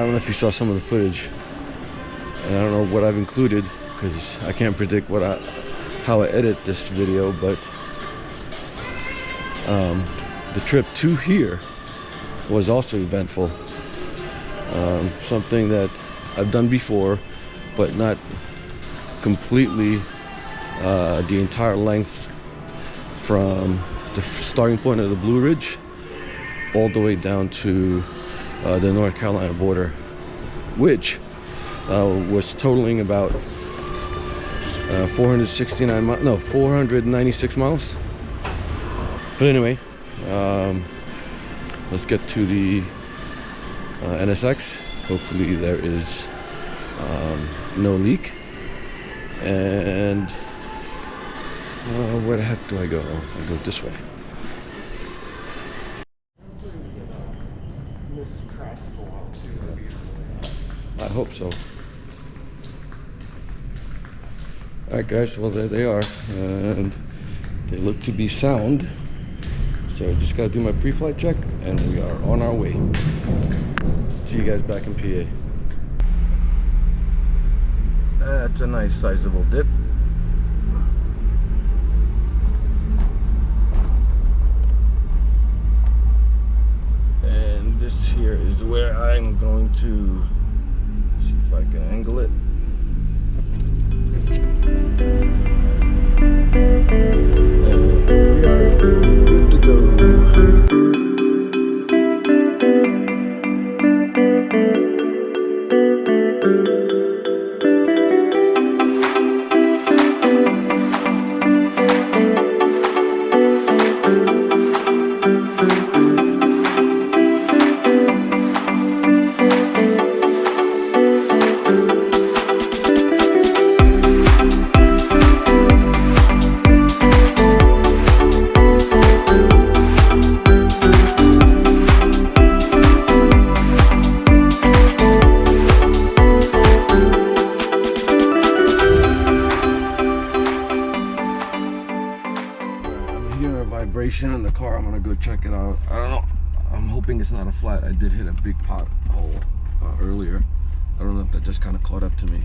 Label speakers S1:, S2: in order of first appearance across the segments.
S1: don't know if you saw some of the footage, and I don't know what I've included because I can't predict how I edit this video, but the trip to here was also eventful. Something that I've done before, but not completely the entire length from the starting point of the Blue Ridge all the way down to the North Carolina border, which was totaling about 496 miles. But anyway, let's get to the NSX. Hopefully there is no leak. And where the heck do I go? I go this way. I hope so. Alright guys, well there they are, and they look to be sound, so just gotta do my pre-flight check and we are on our way. See you guys back in PA. That's a nice sizable dip. And this here is where I'm going to see if I can angle it. And we are good to go. In the car. I'm gonna go check it out. I don't know, I'm hoping it's not a flat. I did hit a big pothole earlier. I don't know if that just kind of caught up to me.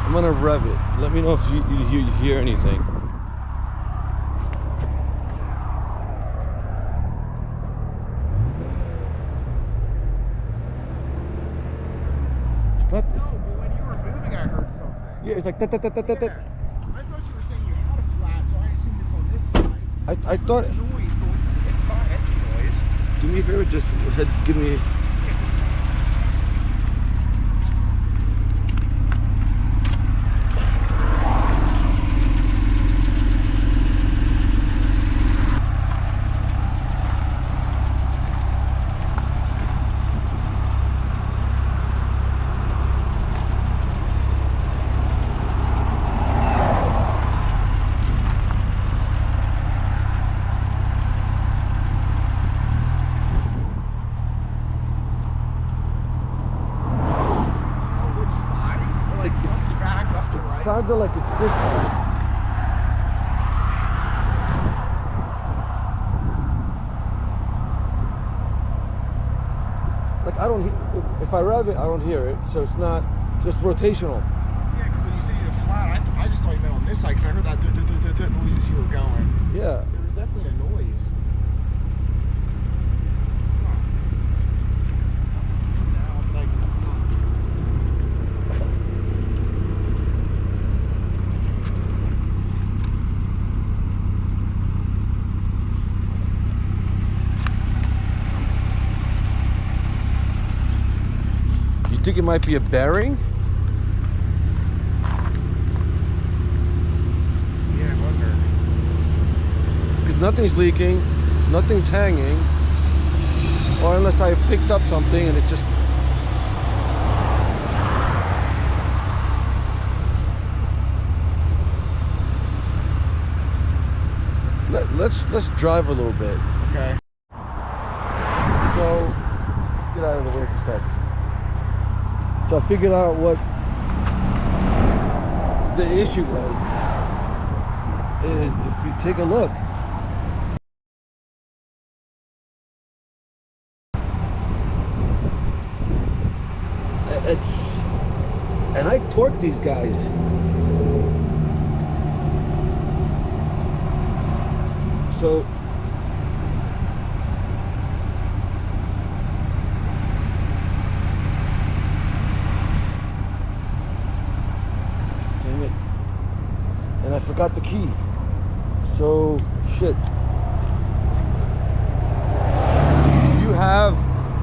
S1: I'm gonna rev it. Let me know if you hear anything. It's not. It's,
S2: when you were moving, I heard something.
S1: yeah, it's like that.
S2: I thought you were saying you had a flat, so I assumed it's on this side.
S1: I thought.
S2: Noise, but it's not engine noise.
S1: Do me a favor, just give me. Sounded like it's this side. Like I don't, if I rev it, I don't hear it. So it's not just rotational.
S2: Yeah, because when you said you had a flat, I just thought you meant on this side because I heard that noise as you were going.
S1: Yeah.
S2: There was definitely a noise.
S1: You think it might be a bearing?
S2: Yeah, I wonder.
S1: Because nothing's leaking, nothing's hanging. or unless I picked up something and it's just. Let's drive a little bit.
S2: Okay.
S1: So let's get out of the way for a sec. So I figured out what the issue was. Is if you take a look, it's, and I torque these guys. So damn it. And I forgot the key. So shit. Do you have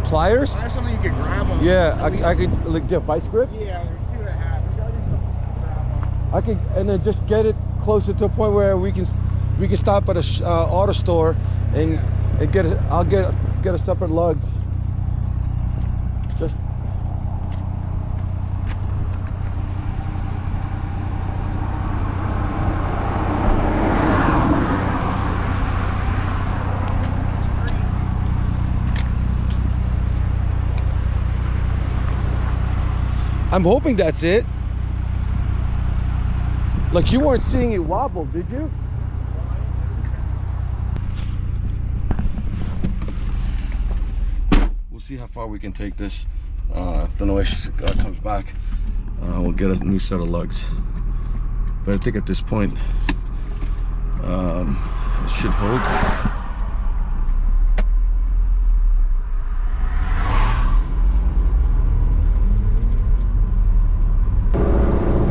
S1: pliers?
S2: I have something you could grab them.
S1: Yeah, I could, like, do a vice grip?
S2: Yeah, see what I have. There's gotta be something to grab them.
S1: I could, and then just get it closer to a point where we can stop at a auto store and get it. I'll get a separate lugs. Just
S2: It's crazy.
S1: I'm hoping that's it. Like, you weren't seeing it wobble, did you? We'll see how far we can take this. If the noise comes back, we'll get a new set of lugs. But I think at this point, it should hold.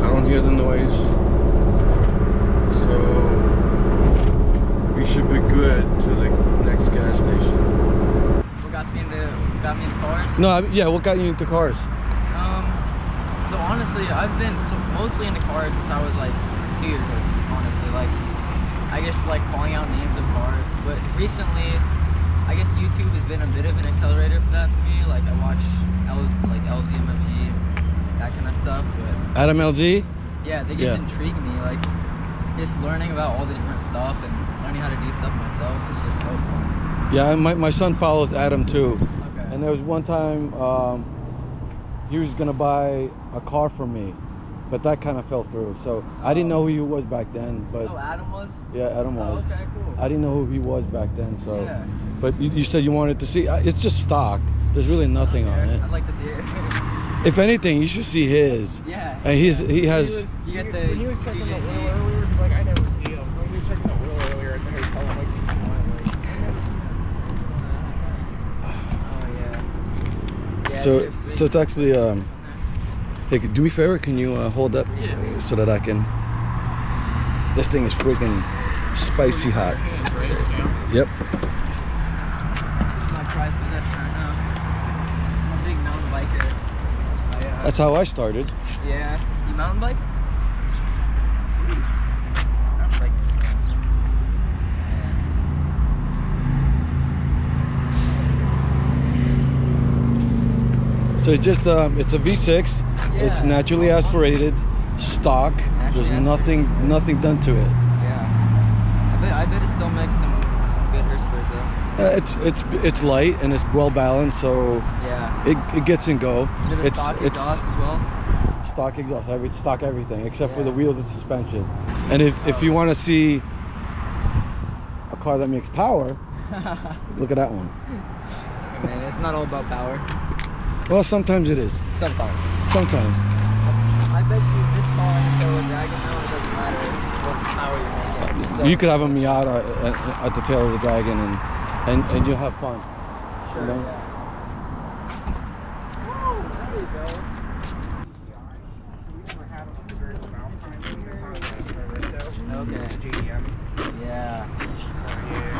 S1: I don't hear the noise, so we should be good to the next gas station.
S3: What got me into cars?
S1: No, yeah, what got you into cars?
S3: So honestly, I've been mostly into cars since I was like 2 years old. Honestly, like I guess like calling out names of cars. But recently, I guess YouTube has been a bit of an accelerator for that for me. Like I watch LZ, MFG, that kind of stuff. But
S1: Adam LZ?
S3: yeah, they just intrigue me. Like just learning about all the different stuff and learning how to do stuff myself is just so fun.
S1: Yeah, my son follows Adam too.
S3: Okay.
S1: And there was one time he was gonna buy a car for me, but that kind of fell through. So I didn't know who he was back then. But
S3: Oh, Adam was?
S1: yeah, Adam was.
S3: Oh, okay, cool.
S1: I didn't know who he was back then. So,
S3: Yeah.
S1: but you said you wanted to see. It's just stock. There's really nothing on it.
S3: I'd like to see it.
S1: If anything, you should see his.
S3: Yeah.
S1: And he has.
S3: You get the
S2: When he was checking the
S3: GJZ.
S2: oil earlier, he's like, I never see him. When he was checking the oil earlier at the hotel, I'm like,
S3: Oh yeah. Yeah,
S1: So
S3: they're sweet.
S1: so it's actually hey, do me a favor, can you hold up so that I can. This thing is freaking spicy hot.
S2: hands right down.
S1: Yep.
S3: This is my prized possession right now. I'm a big mountain biker.
S1: That's how I started.
S3: Yeah. You mountain bike? Sweet. I don't like this one.
S1: So it's just it's a V6. It's
S3: Yeah.
S1: naturally aspirated, stock.
S3: Naturally
S1: There's nothing done to it.
S3: Yeah. I bet it still makes some good Hurspers though.
S1: It's light and it's well balanced, so
S3: Yeah.
S1: it gets and go.
S3: Is it a stock exhaust as well?
S1: Stock exhaust, stock everything except for the wheels and suspension. And if you want to see a car that makes power, look at that one.
S3: Man, it's not all about power.
S1: Well, sometimes it is.
S3: Sometimes.
S1: Sometimes.
S3: I bet you this car and the Taylor Dragon now, it doesn't matter what power you make it. It's still
S1: You could have a Miata at the tail of the Dragon, and you'll have fun.
S3: Sure,
S1: you know?
S3: yeah. Oh, there you go.
S2: So we never had them at the very Valentine's Day. It's on the Risto.
S3: Okay.
S2: JDM.
S3: Yeah.
S2: So yeah.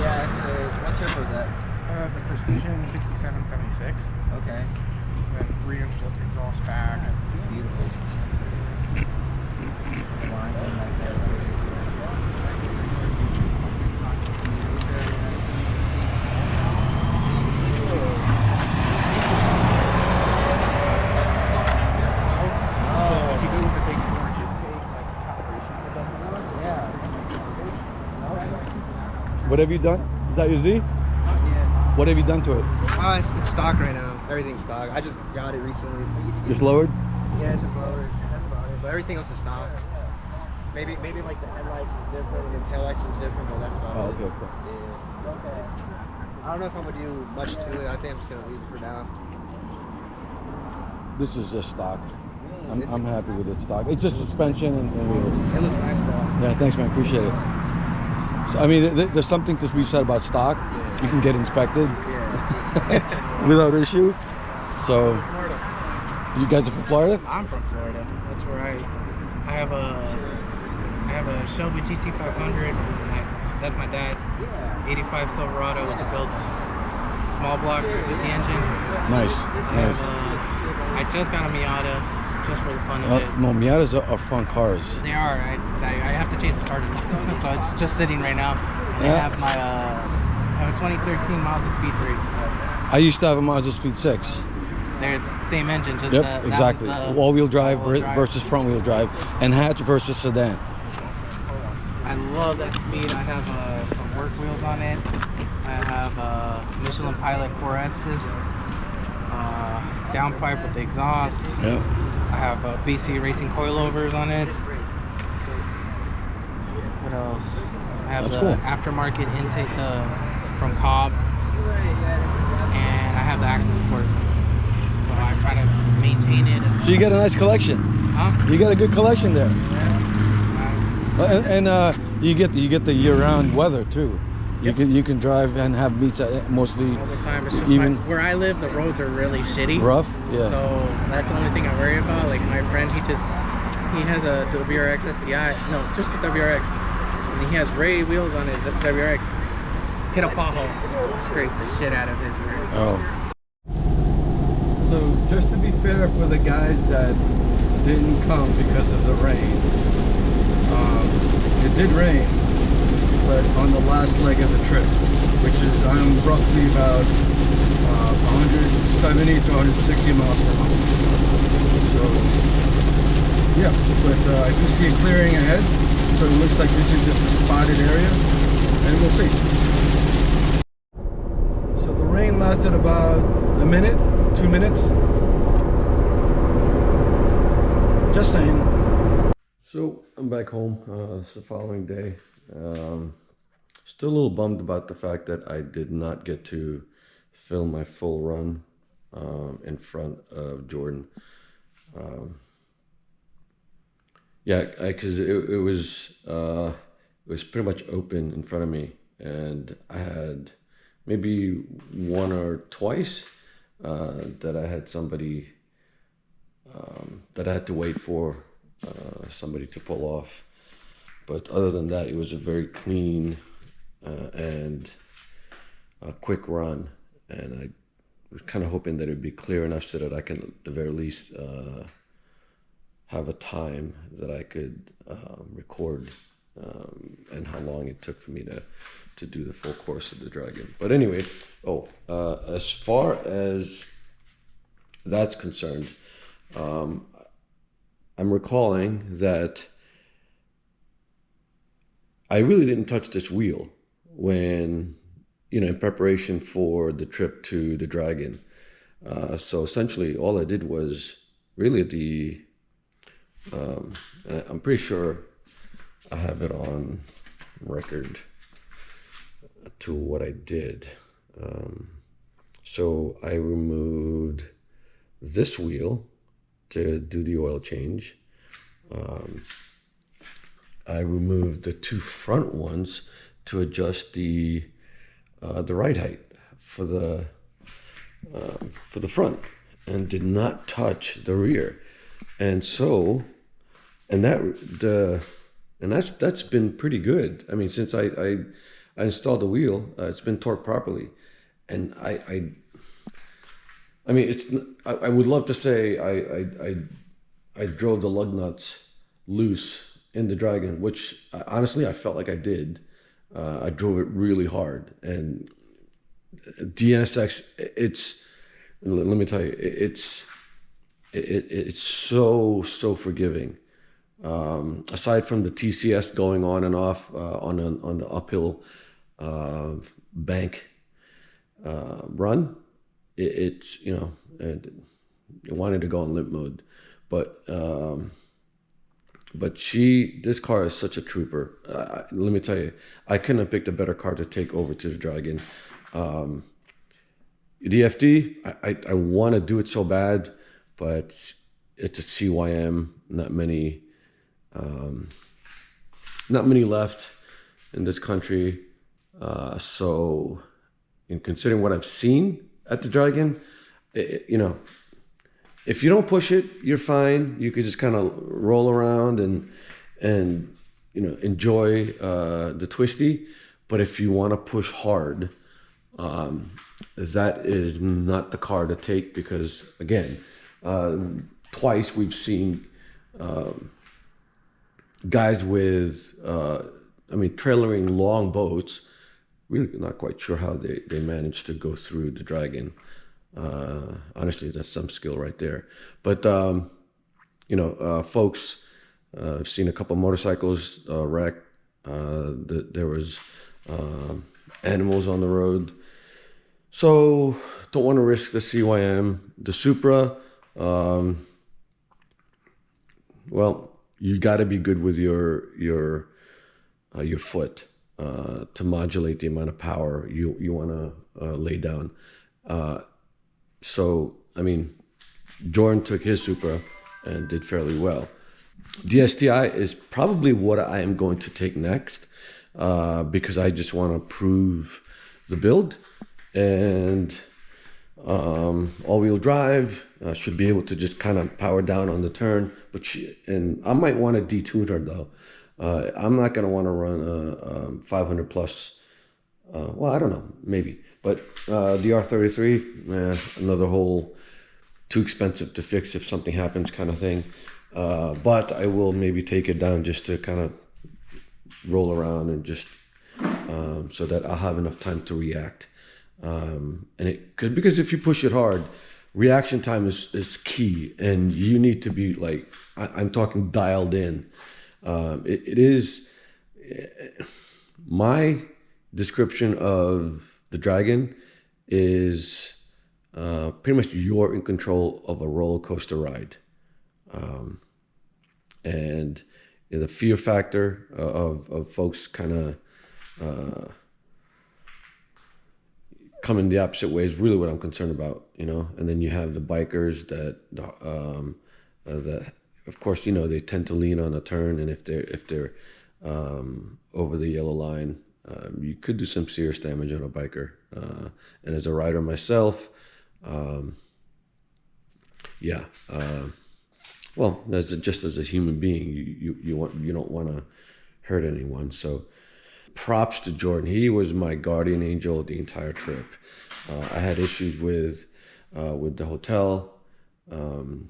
S3: Yeah, it's what turbo is that?
S2: It's a Precision 6776.
S3: Okay.
S2: Then 3-inch lift exhaust back.
S3: It's beautiful. The lines in right there.
S1: What have you done? Is that your Z?
S4: Yeah.
S1: What have you done to it?
S4: It's stock right now. Everything's stock. I just got it recently.
S1: Just lowered?
S4: Yeah, it's just lowered. That's about it. But everything else is stock. Maybe like the headlights is different and the taillights is different, but that's about it.
S1: Okay, cool.
S4: Yeah. Okay. I don't know if I'm gonna do much to it. I think I'm just gonna leave it for now.
S1: This is just stock. I'm happy with it stock. It's just suspension and wheels.
S4: It looks nice though.
S1: Yeah, thanks, man. Appreciate it. So, I mean, there's something to be said about stock.
S4: Yeah.
S1: You can get inspected
S4: Yeah.
S1: without issue. So,
S4: Florida.
S1: you guys are from Florida?
S5: I'm from Florida. That's where I have a Shelby GT500. That's my dad's 85 Silverado with the built small block with the engine.
S1: Nice. Nice.
S5: I just got a Miata just for the fun of it.
S1: No, Miatas are fun cars.
S5: They are. I have to change the starter, so it's just sitting right now. I
S1: Yeah.
S5: have my I have a 2013 Mazda Speed 3.
S1: I used to have a Mazda Speed 6.
S5: They're same engine, just
S1: Yep,
S5: that
S1: exactly.
S5: one's the
S1: All-wheel drive
S5: all-wheel drive.
S1: versus front-wheel drive, and hatch versus sedan.
S5: I love that Speed. I have some work wheels on it. I have Michelin Pilot 4S's, downpipe with the exhaust.
S1: Yeah.
S5: I have BC Racing coilovers on it. What else? I have
S1: That's
S5: the
S1: cool.
S5: aftermarket intake from Cobb, and I have the access port. So I try to maintain it.
S1: So you got a nice collection.
S5: Huh?
S1: You got a good collection there,
S5: Yeah.
S1: and you get the year-round weather too.
S5: Yep.
S1: You can drive and have meets at mostly
S5: All the time. It's just
S1: even
S5: where I live, the roads are really shitty.
S1: rough. Yeah.
S5: So that's the only thing I worry about. Like my friend, he has a WRX STI. No, just a WRX. And he has Ray wheels on his WRX. Hit a pothole, scraped the shit out of his rear.
S1: Oh. So just to be fair for the guys that didn't come because of the rain, it did rain, but on the last leg of the trip, which is I'm roughly about 170 to 160 miles per hour. So yeah, but I do see a clearing ahead, so it looks like this is just a spotted area, and we'll see. So the rain lasted about a minute, 2 minutes. Just saying. So I'm back home. It's the following day. Still a little bummed about the fact that I did not get to film my full run in front of Jordan. Yeah, because it was pretty much open in front of me, and I had maybe one or twice that I had somebody that I had to wait for somebody to pull off. But other than that, it was a very clean and quick run, and I was kind of hoping that it would be clear enough so that I can, at the very least, have a time that I could record and how long it took for me to do the full course of the Dragon. But anyway, as far as that's concerned, I'm recalling that I really didn't touch this wheel when, in preparation for the trip to the Dragon. So essentially all I did was really I'm pretty sure I have it on record to what I did. So I removed this wheel to do the oil change. I removed the two front ones to adjust the ride height for the front, and did not touch the rear. And so, that's been pretty good. I mean, since I installed the wheel, it's been torqued properly, and I mean, I would love to say I drove the lug nuts loose in the Dragon, which honestly I felt like I did. I drove it really hard, and the NSX, let me tell you, it's so forgiving. Aside from the TCS going on and off on the uphill bank run, it's, you know, it wanted to go on limp mode, but this car is such a trooper. Let me tell you, I couldn't have picked a better car to take over to the Dragon. DFD, I want to do it so bad, but it's a CYM. Not many left in this country. So, in considering what I've seen at the Dragon, you know, if you don't push it, you're fine. You could just kind of roll around and you know, enjoy the twisty. But if you want to push hard, that is not the car to take, because again, twice we've seen guys with trailering long boats. Really not quite sure how they managed to go through the Dragon. Honestly, that's some skill right there. But you know, folks, I've seen a couple motorcycles wreck. There was animals on the road. So don't want to risk the CYM. The Supra, well, you got to be good with your foot to modulate the amount of power you want to lay down. So, I mean, Jordan took his Supra and did fairly well. The STI is probably what I am going to take next, because I just want to prove the build. And all-wheel drive, should be able to just kind of power down on the turn. And I might want to detune her though. I'm not going to want to run 500 plus. Well, I don't know, maybe. But the R33, another whole too expensive to fix if something happens kind of thing. But I will maybe take it down just to kind of roll around and just so that I'll have enough time to react. Because if you push it hard, reaction time is key, and you need to be like, I'm talking dialed in. It is my description of the Dragon is pretty much you're in control of a roller coaster ride. And the fear factor of folks kind of coming the opposite way is really what I'm concerned about, you know. And then you have the bikers that of course, you know, they tend to lean on a turn, and if they're over the yellow line, you could do some serious damage on a biker. And as a rider myself, well, just as a human being, you don't want to hurt anyone. So props to Jordan. He was my guardian angel the entire trip. I had issues with the hotel.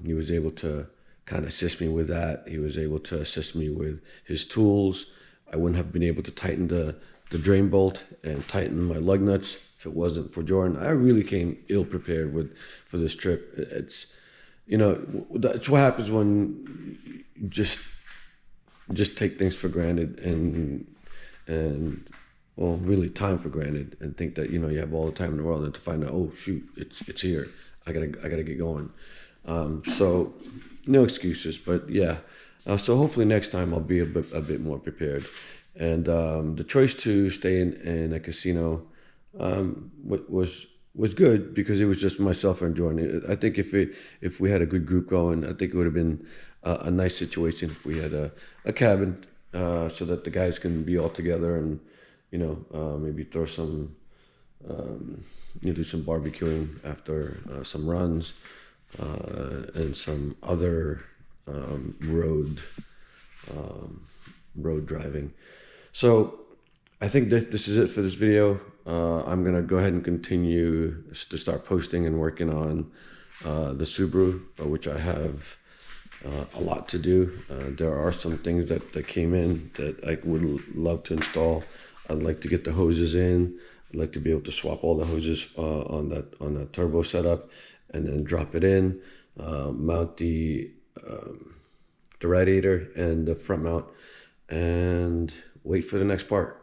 S1: He was able to kind of assist me with that. He was able to assist me with his tools. I wouldn't have been able to tighten the drain bolt and tighten my lug nuts if it wasn't for Jordan. I really came ill prepared for this trip. It's, you know, that's what happens when you just take things for granted and well, really time for granted, and think that, you know, you have all the time in the world, and to find out, oh shoot, it's here. I gotta get going. So no excuses, but yeah. So hopefully next time I'll be a bit more prepared. And the choice to stay in a casino was good, because it was just myself and Jordan. I think if we had a good group going, I think it would have been a nice situation if we had a cabin, so that the guys can be all together and, you know, maybe throw some, do some barbecuing after some runs, and some other road driving. So I think this is it for this video. I'm gonna go ahead and continue to start posting and working on the Subaru, which I have a lot to do. There are some things that came in that I would love to install. I'd like to get the hoses in. I'd like to be able to swap all the hoses on that turbo setup, and then drop it in, mount the radiator and the front mount, and wait for the next part.